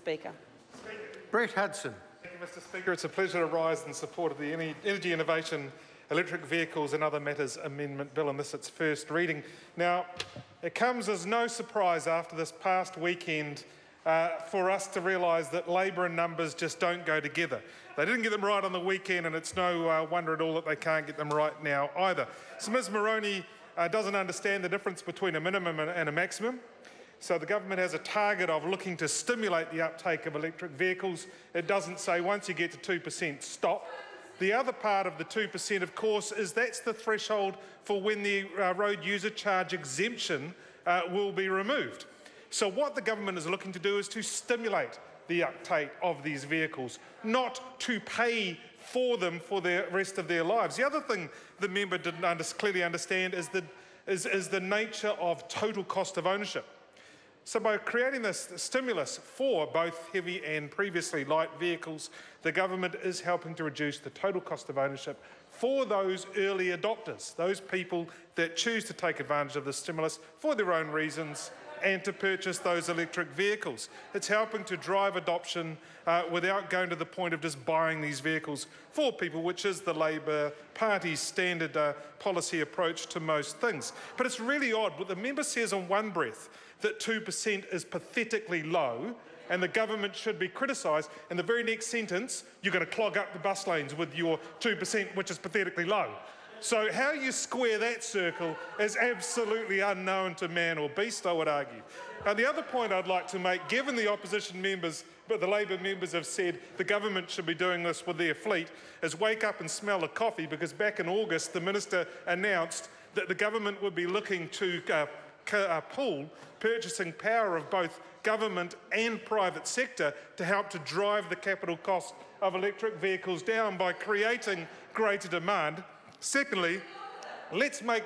Speaker. Brett Hudson. Thank you, Mr Speaker. It's a pleasure to rise in support of the Energy Innovation, Electric Vehicles and Other Matters Amendment Bill, and this its first reading. Now, it comes as no surprise after this past weekend for us to realise that Labor and numbers just don't go together. They didn't get them right on the weekend, and it's no wonder at all that they can't get them right now either. So Ms Moroney doesn't understand the difference between a minimum and a maximum. So the government has a target of looking to stimulate the uptake of electric vehicles. It doesn't say once you get to 2%, stop. The other part of the 2%, of course, is that's the threshold for when the road user charge exemption will be removed. So what the government is looking to do is to stimulate the uptake of these vehicles, not to pay for them for the rest of their lives. The other thing the member didn't clearly understand is the nature of total cost of ownership. So by creating this stimulus for both heavy and previously light vehicles, the government is helping to reduce the total cost of ownership for those early adopters, those people that choose to take advantage of the stimulus for their own reasons and to purchase those electric vehicles. It's helping to drive adoption without going to the point of just buying these vehicles for people, which is the Labor Party's standard policy approach to most things. But it's really odd. What the member says on one breath, that 2% is pathetically low and the government should be criticised. In the very next sentence, you're going to clog up the bus lanes with your 2%, which is pathetically low. So how you square that circle is absolutely unknown to man or beast, I would argue. And the other point I'd like to make, given the opposition members, but the Labor members have said the government should be doing this with their fleet, is wake up and smell the coffee, because back in August, the minister announced that the government would be looking to pool purchasing power of both government and private sector to help to drive the capital cost of electric vehicles down by creating greater demand. Secondly, let's make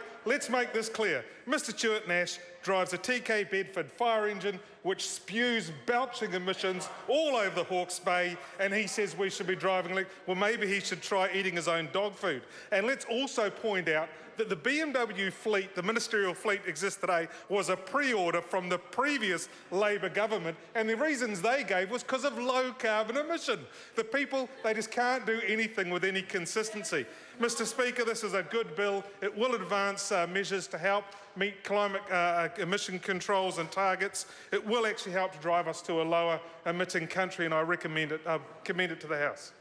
this clear. Mr Stuart Nash drives a TK Bedford fire engine which spews belching emissions all over the Hawke's Bay, and he says we should be driving electric. Well, maybe he should try eating his own dog food. And let's also point out that the BMW fleet, the ministerial fleet exists today, was a pre-order from the previous Labor government, and the reasons they gave was because of low carbon emission. The people, they just can't do anything with any consistency. Mr Speaker, this is a good bill. It will advance measures to help meet climate emission controls and targets. It will actually help to drive us to a lower emitting country, and I commend it to the House.